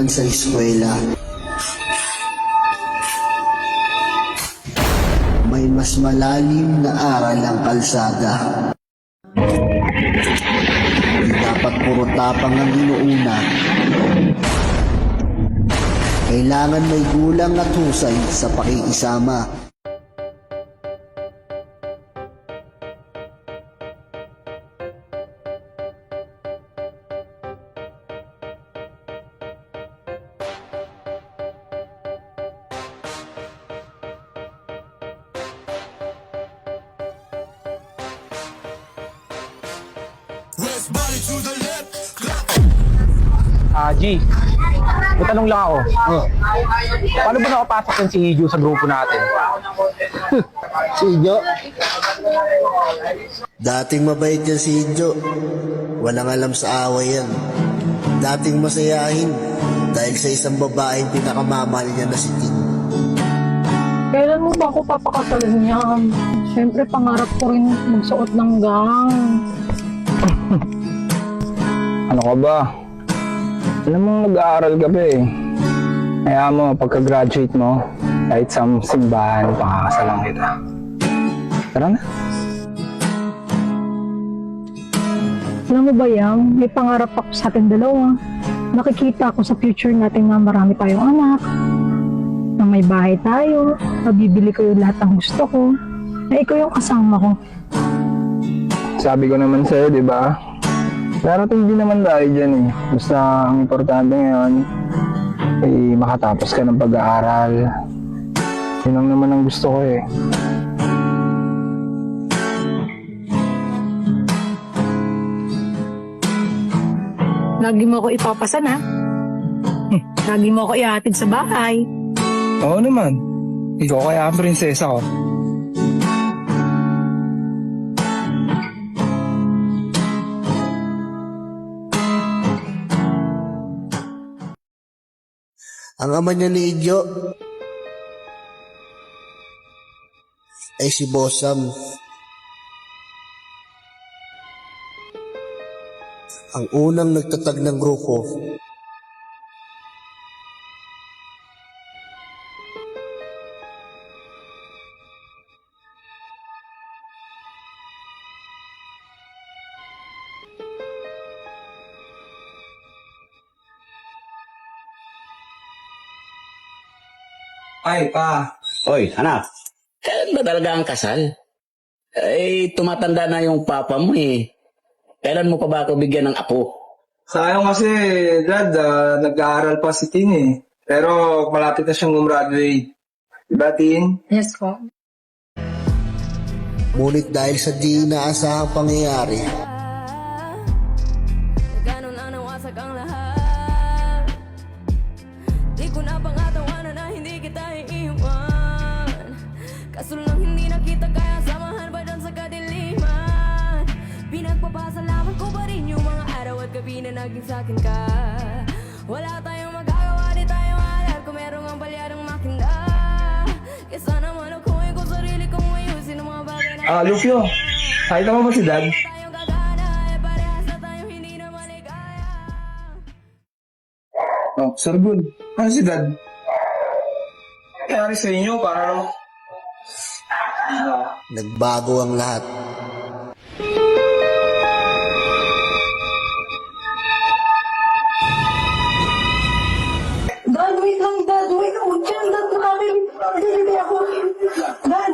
naman sa eskwela. May mas malalim na aral ang kalsada. Hindi dapat puro tapang ang inuuna. Kailangan may gulang at husay sa pakikisama. G, may tanong lang ako. Paano ba nakapasok yung si Ijo sa grupo natin? Si Ijo? Dating mabait yan si Ijo. Walang alam sa away yan. Dating masayahin dahil sa isang babaeng pinakamamahal niya na si Tin. Kailan mo ba ako papakasalan niyan? Siyempre, pangarap ko rin magsuot ng gown. Ano ka ba? Alam mo, nag-aaral ka pa eh. Kaya mo, pagka-graduate mo, kahit sa simbahan, pakakasalan kita. Tara na. Alam mo ba yan? May pangarap ako sa ating dalawa. Nakikita ko sa future natin na marami tayong anak. Na may bahay tayo. Mabibili ko yung lahat ng gusto ko. Na ikaw yung kasama ko. Sabi ko naman sa'yo, di ba? Darating din naman tayo dyan eh. Basta ang importante ngayon, ay makatapos ka ng pag-aaral. Yun lang naman ang gusto ko eh. Lagi mo ako ipapasan, ha? Lagi mo ako ihatid sa bahay. Oo naman. Ikaw kaya ang prinsesa ko. Ang ama niya ni Ijo ay si Bossam. Ang unang nagtatag ng grupo. Ay, pa. Oy, anak, kailan ba talaga ang kasal? Eh, tumatanda na yung papa mo eh. Kailan mo pa ba ako bigyan ng apo? Sayang kasi, Dad, nag-aaral pa si Tin eh. Pero malapit na siyang gumraduate. Diba, Tin? Yes po. Ngunit dahil sa di inaasahang pangyayari, Ganun na nawasag ang lahat. Di ko na pangatawanan na hindi kita iiwan. Kaso lang hindi nakita kaya samahan pa dyan sa kadiliman. Pinagpapasalamat ko pa rin yung mga araw at gabi na naging sakin ka. Wala tayong magagawa, di tayo halal kung merong ang balyarang makinda. Kaya sana malukuhin ko sarili kong ayusin ang mga bagay na Lupio, nakita mo ba si Dad? tayong gagana. Eh parehas na tayong hindi na maligaya. Oh, Sir Good. Ano si Dad? Kaya sa inyo, para naman... nagbago ang lahat. Dad, wait lang, Dad. Wait ako dyan. Dad, marami. Hindi ako. Dad.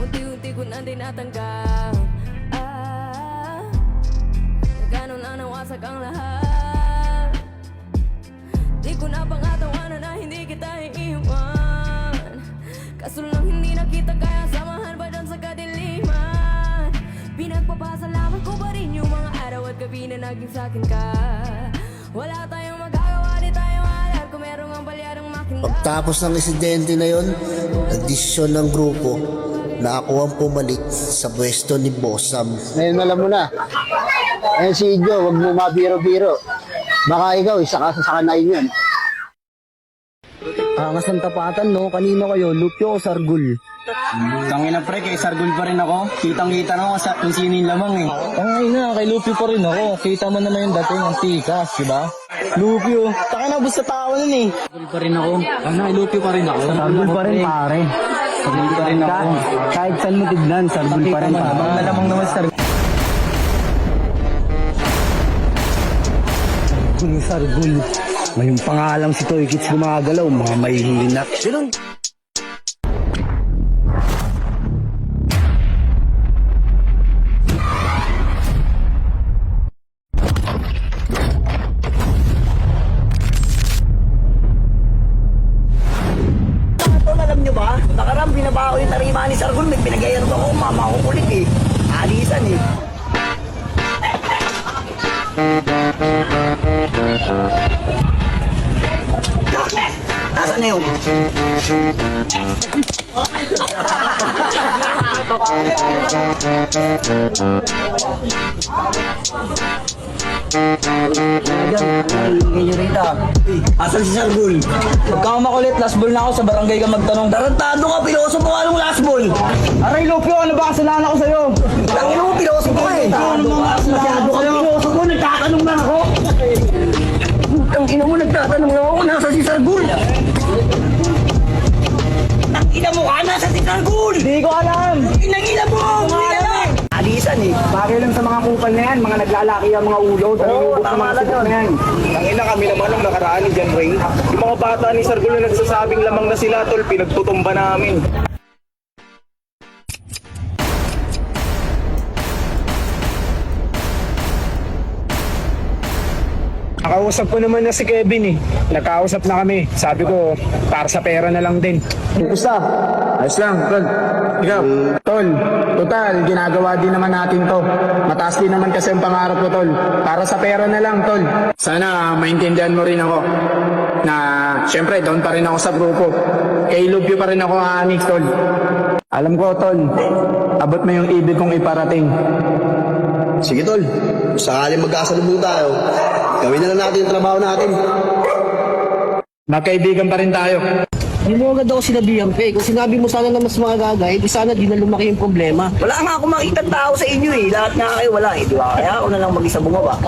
Unti-unti ko na din natanggap. Ganun na nawasag ang lahat. Di ko na pangatawanan na hindi kita iiwan. Kaso lang hindi nakita kaya samahan pa dyan sa kadiliman. Pinagpapasalamat ko pa rin yung mga araw at gabi na naging sakin ka. Wala tayong magagawa, di tayo halal kung merong ang balyarang makinda. Pagtapos ng insidente na yon, nagdesisyon ng grupo na ako ang pumalik sa pwesto ni Bossam. Ngayon alam mo na. Ayan si Ijo, huwag mo mabiro-biro. Baka ikaw, isa ka sa kanain yan. Angas ng tapatan, no? Kanino kayo? Lupyo o Sargul? Tangina pre, kay Sargul pa rin ako. Kitang-kita na ako kung sino yung lamang eh. Tangina, kay Lupi pa rin ako. Kita mo naman yung dating ang tikas, di ba? Lupi oh. Taka na, bus sa tao nun eh. Sargul pa rin ako. Ano, kay Lupi pa rin ako. Sargul pa rin pare. Sargul pa rin ako. Kahit saan mo tignan, Sargul pa rin pare. Malamang naman Sargul. Sargul. Ngayong pangalang si Toy Kids gumagalaw, mga may hinak. Ganun. Alam nyo ba? Nakarang binabaho yung tarima ni Sargul. May pinagayan ko ako. Mama ko kulit eh. Alisan eh. Nasaan na yun? Asan si Sargul? Huwag kang makulit, last ball na ako sa barangay ka magtanong. Tarantado ka, piloso mo ka nung last ball. Aray Lupio, ano ba kasalanan ko sa'yo? Tangin mo, piloso mo ka eh. Masyado ka piloso mo, nagtatanong lang ako. Ang ina mo, nagtatanong lang ako, nasa si Sargul. Ang ina mo ka, nasa si Sargul. Hindi ko alam. Inang ina mo, hindi alam. Alisan eh. Bagay lang sa mga kupal na yan, mga naglalaki ang mga ulo. Oo, tama lang yun. Tangina kami naman ang nakaraan ni John Ray. Yung mga bata ni Sargul na nagsasabing lamang na sila, tol, pinagtutumba namin. Nakausap ko naman na si Kevin eh. Nagkausap na kami. Sabi ko, para sa pera na lang din. Gusta? Ayos lang, Tol. Ikaw, Tol, total, ginagawa din naman natin to. Mataas din naman kasi ang pangarap ko, Tol. Para sa pera na lang, Tol. Sana maintindihan mo rin ako na, syempre, down pa rin ako sa grupo. Kay Lupio pa rin ako aanik, Tol. Alam ko, Tol, abot mo yung ibig kong iparating. Sige tol, sakaling magkasalubong tayo, gawin na lang natin yung trabaho natin. Magkaibigan pa rin tayo. Hindi mo agad ako sinabihan pa eh. Kung sinabi mo sana na mas magagay, di sana di na lumaki yung problema. Wala nga akong makita tao sa inyo eh. Lahat nga kayo wala eh. Di ba? Kaya ako na lang mag-isa bumaba.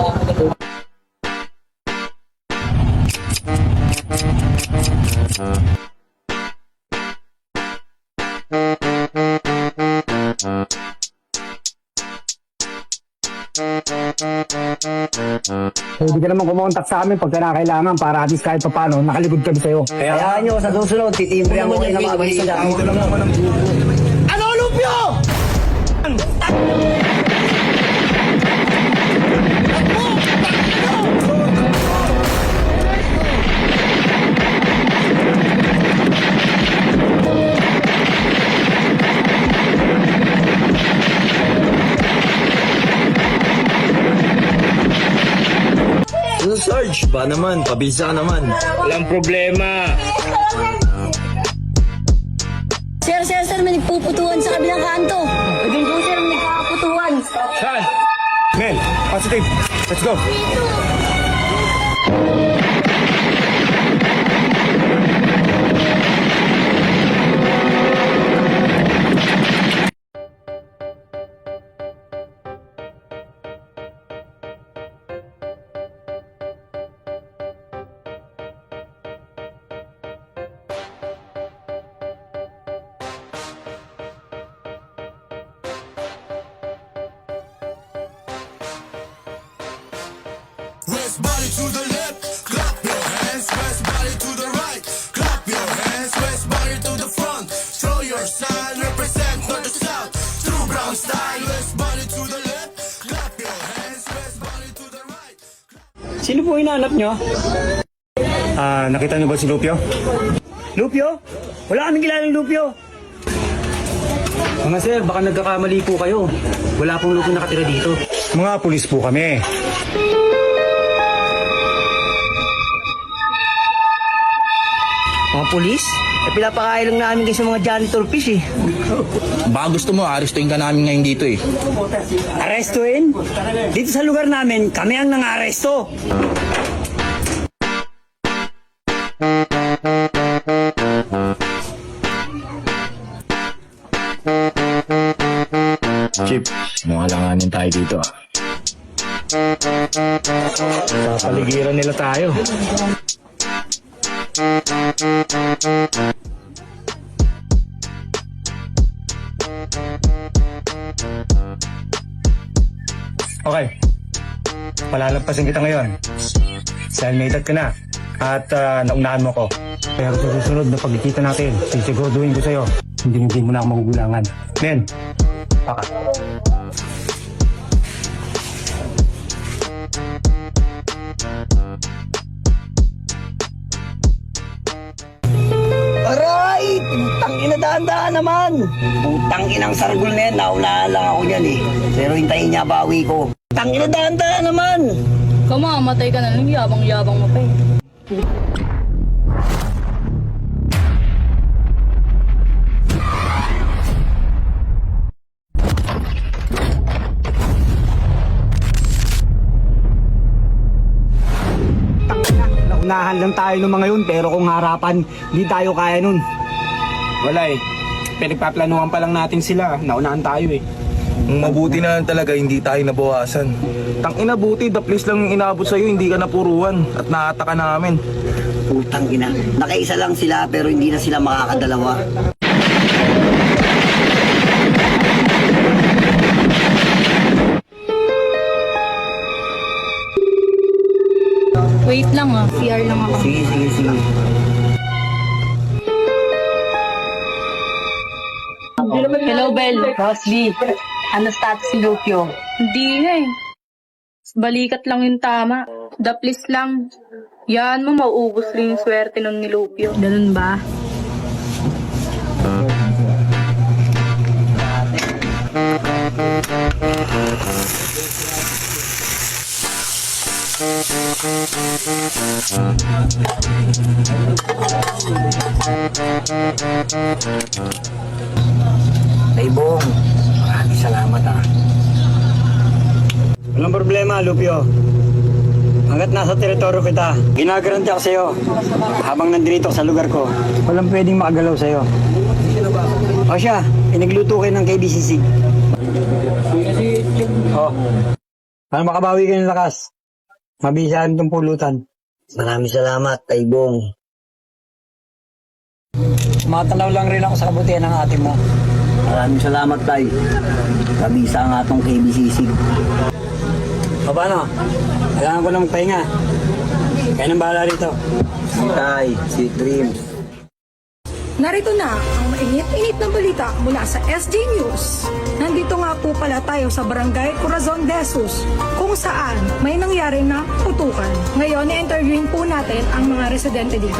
Pwede ka naman kumontak sa amin pag kailangan para at least kahit paano nakalikod kami sa'yo. Kaya nyo sa susunod, titimbre ako kayo na mga balita. Dito lang ako ng grupo. Ano, Lupio? Sarge, ba naman? Pabisa naman. Walang problema. Sir, may nagpuputuhan sa kabilang kanto. Again po, sir, may nagpuputuhan. Saan? Mel, positive. Let's go. West body to the left, clap your hands. West body to the right, clap your hands. West body to the front, show your sign. Represent north to south, true brown style. West body to the left, clap your hands. West body to the right. Sino po hinahanap nyo? Nakita niyo ba si Lupio? Lupio? Wala kaming kilalang Lupio. Mga sir, baka nagkakamali po kayo. Wala pong Lupio nakatira dito. Mga pulis po kami. Mga polis? Pinapakain lang namin kayo sa mga janitor fish eh. Baka gusto mo, arestuin ka namin ngayon dito eh. Arestuin? Dito sa lugar namin, kami ang nang-aresto. Chip, mga langanin tayo dito ah. Papaligiran nila tayo. Okay. Palalagpasin kita ngayon. Cellmated ka na. At naunahan mo ko. Pero sa susunod na pagkikita natin, sisiguraduhin ko sa'yo, hindi mo na ako magugulangan. Men, baka. Aray! Putang ina, dahan-dahan naman! Putang inang sargol na yan, naunahan lang ako niyan eh. Pero hintayin niya bawi ko. Putang ina, dahan-dahan naman! Kamamatay ka na lang, yabang-yabang mo pa eh. Naunahan lang tayo ng mga yun, pero kung harapan, hindi tayo kaya nun. Wala eh. Pinagpaplanuhan pa lang natin sila. Naunahan tayo eh. Mabuti na lang talaga hindi tayo nabawasan. Tangina buti, the place lang yung inabot sa'yo, hindi ka napuruan at naataka namin. Putang ina. Nakaisa lang sila pero hindi na sila makakadalawa. Wait lang ah, CR lang ako. Sige. Hello, Bel. Rosby, ano status si Lupio? Hindi eh. Balikat lang yung tama. Daplis lang. Yan mo, mauubos rin yung swerte nun ni Lupio. Ganun ba? Ay, Bong. Maraming salamat ah. Walang problema, Lupio. Hanggat nasa teritoryo kita, ginagaranti ako sa'yo habang nandito sa lugar ko. Walang pwedeng makagalaw sa'yo. O siya, pinagluto kayo ng KBCC. Oh, para makabawi kayo ng lakas. Mabisahan itong pulutan. Maraming salamat, Taybong. Matanaw lang rin ako sa kabutihan ng ate mo. Maraming salamat, Tay. Kabisa nga itong KBCC. O paano? Kailangan ko ng pahinga. Kaya nang bahala rito. Tay, sweet dreams. Narito na ang mainit-init na balita mula sa SJ News. Nandito nga po pala tayo sa Barangay Corazon de Jesus, kung saan may nangyari na putukan. Ngayon, i-interviewin po natin ang mga residente dito.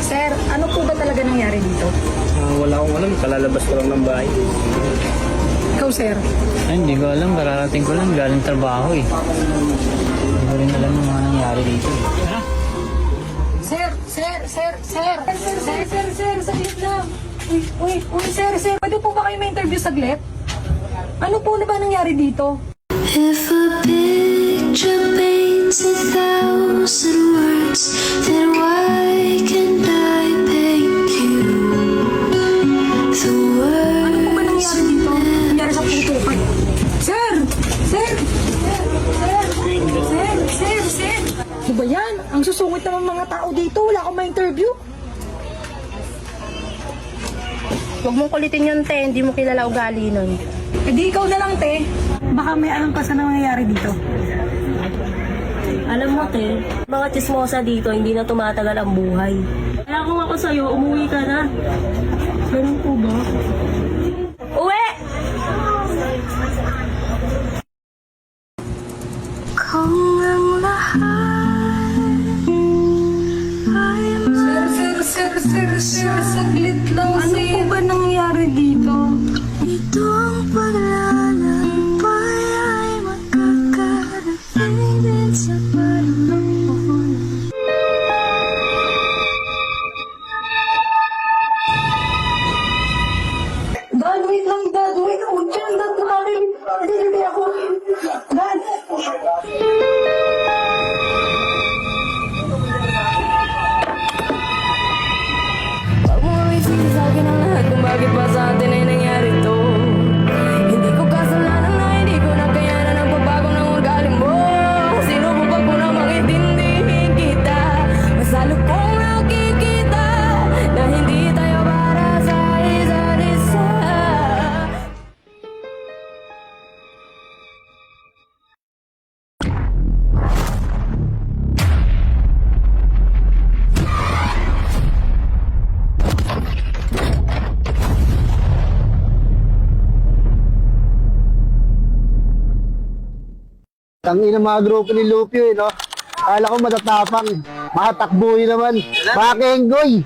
Sir, ano po ba talaga nangyari dito? Wala akong alam, kalalabas ko lang ng bahay. Ikaw, sir? Ay, hindi ko alam, kararating ko lang, galing trabaho eh. Hindi ko rin alam yung mga nangyari dito. Tara! Sir, saglit lang. Uy, sir, pwede po ba kayo may interview saglit? Ano po na ba nangyari dito? If a picture paints 1,000 words, then why can't I paint you the words? Ano po ba nangyari dito? Nangyari sa putukan. Sir! Ano ba yan? Ang susungit naman mga tao dito. Wala akong ma-interview. Huwag mong kulitin yun, te. Hindi mo kilala ugali nun. Eh di ikaw na lang, te. Baka may alam ka sa nangyayari dito. Alam mo, te, mga chismosa dito, hindi na tumatagal ang buhay. Kaya kung ako sa'yo, umuwi ka na. Ganun po ba? Uwi! Kung ang lahat Sir, saglit lang, ano po ba nangyayari dito? ito ang paglalakbay ay makakarating din sa panahon. Dad, wait lang, Dad. Wait, huwag dyan, Dad. Hindi ako. Dad. Huwag mo isipin sa akin ang lahat Tangin ng mga grupo ni Lupio eh, no? Kala ko matatapang. Makatakbuhin naman. Makenggoy.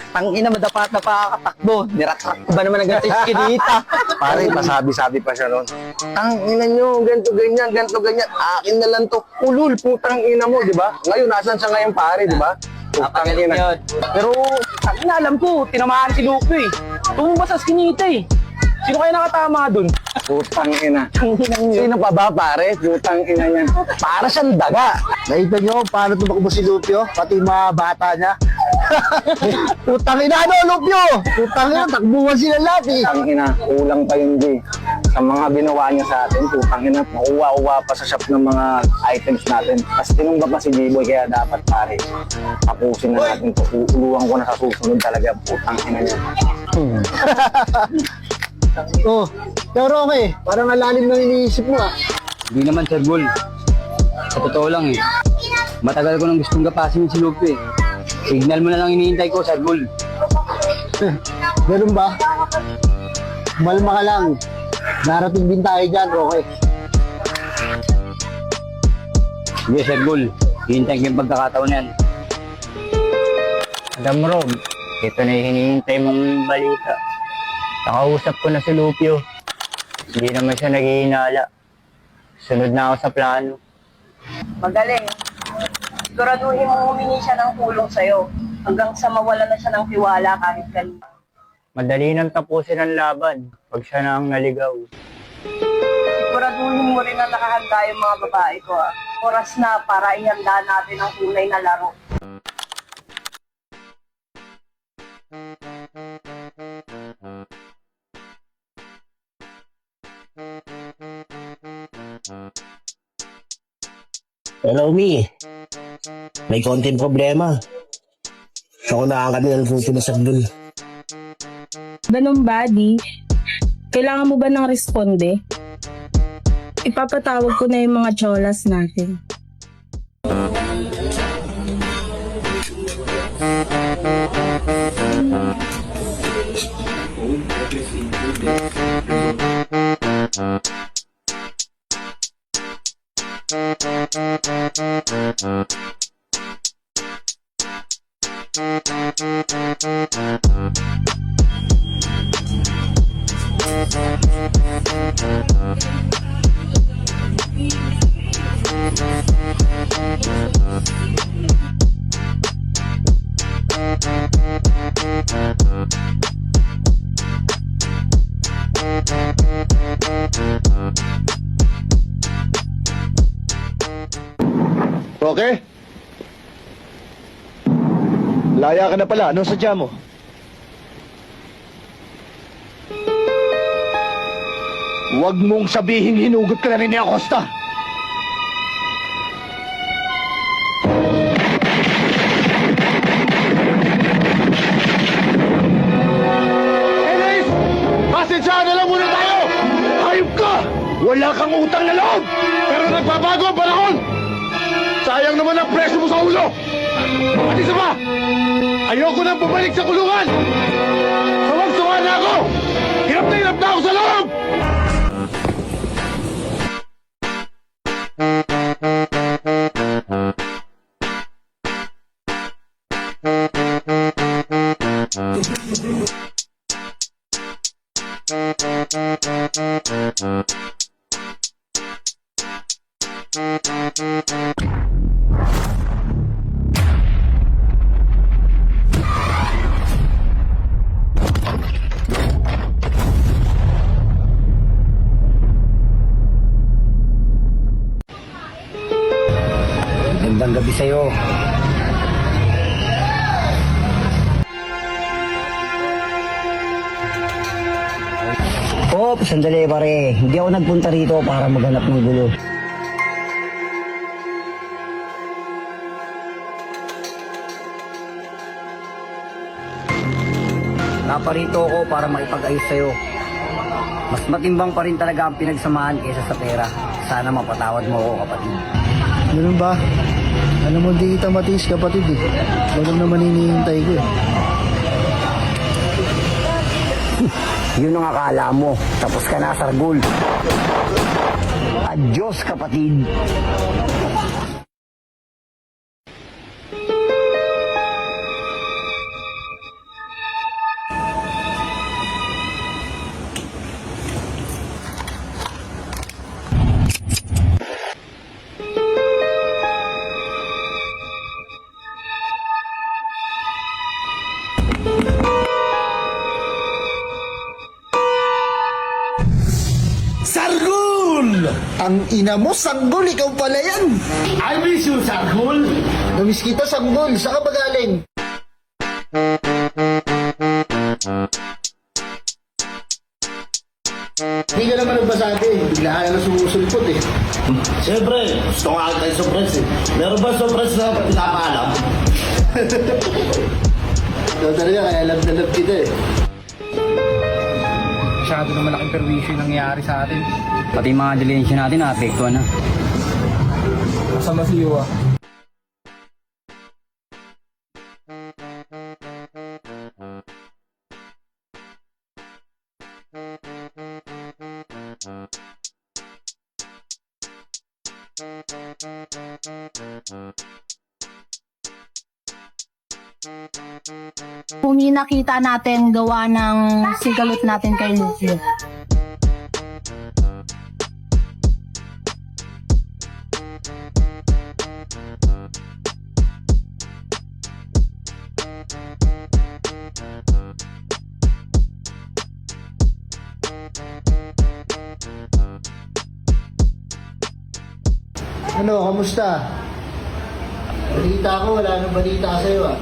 Tangina, madapat na pakakatakbo. Nirakrak ko ba naman ang ganito dito? Pare, pasabi-sabi pa siya ron. Tangina nyo, ganito ganyan. Akin na lang to. Ulul, putang ina mo, di ba? Ngayon, nasan siya ngayon pare, di ba? Putang ina. Pero, tangina, alam ko, tinamaan si Lupe eh. Tumumba sa skinita eh. Sino kaya nakatama dun? Putang ina. Sino pa ba pare? Putang ina niyan. Para siyang daga. Nakita nyo paano tumakbo si Lupio? Pati yung mga bata niya. Putang ina, ano, Lupio? Putang ina, takbuhan sila lahat eh. Putang ina, kulang pa yun, G. Sa mga ginawa niya sa atin, putang ina, makuha-uwa pa sa shop ng mga items natin. Tapos tinungga pa si G-Boy, kaya dapat pare, tapusin na natin to. Uuluan ko na sa susunod talaga, putang ina niya. Oh, pero okay. Parang alalim na iniisip mo ah. Hindi naman, Sir Gul. Sa totoo lang eh. Matagal ko nang gustong gapasin si Lupe. Signal mo na lang hinihintay ko, Sir Gul. Ganun ba? Malma ka lang. Narating din tayo dyan, okay. Sige, Sir Gul. Hinihintay ko yung pagkakataon yan. Alam mo, Rob, ito na yung hinihintay mong balita. Nakausap ko na si Lupio. Hindi naman siya naghihinala. Sunod na ako sa plano. Magaling. Siguraduhin mo humingi siya ng tulong sa'yo hanggang sa mawala na siya ng tiwala kahit kanina. Madali nang tapusin ang laban pag siya na ang naligaw. Siguraduhin mo rin na nakahanda yung mga babae ko. Oras na para ihanda natin ang tunay na laro. Hello, Mi. May konting problema. Ako nakakalial kung pinasagdol. Ganun ba, Di? Kailangan mo ba ng responde? Ipapatawag ko na yung mga cholas natin. Okay? Laya ka na pala. Anong sadya mo? Huwag mong sabihin hinugot ka na rin ni Acosta. Elis! Pasensyahan na lang muna tayo! Hayop ka! Wala kang utang na loob! Pero nagbabago ang panahon! Sayang naman ang presyo mo sa ulo! At isa pa, ayoko nang bumalik sa kulungan! Sawag-sawa na ako! Hirap na ako sa loob! Magandang gabi sa'yo. Oh, sandali pare. Hindi ako nagpunta rito para maghanap ng gulo. Naparito ako para makipag-ayos sa'yo. Mas matimbang pa rin talaga ang pinagsamahan kaysa sa pera. Sana mapatawad mo ako, kapatid. Ganun ba? Alam mo, di kita matiis, kapatid eh. Ganun naman hinihintay ko eh. Yun ang akala mo. Tapos ka na, Sargul. Adios, kapatid. Sargul! Ang ina mo, Sanggol, ikaw pala yan. I miss you, Sargul! Namiss kita, Sanggol. Saan ka ba galing? Hindi ka naman nagbasabi. Biglaan na sumusulpot eh. Siyempre, gusto ko nga tayo surprise eh. Meron ba surprise na pinapaalam? Ikaw talaga, kaya love na love kita eh. Masyado na malaking perwisyo yung nangyayari sa atin. Pati mga dilensya natin naapektuhan na. Kasama si Yuwa. Kung yung nakita natin gawa ng sigalot natin kay Lucio. Ano, kamusta? Balita ko, wala nang balita sa'yo ah.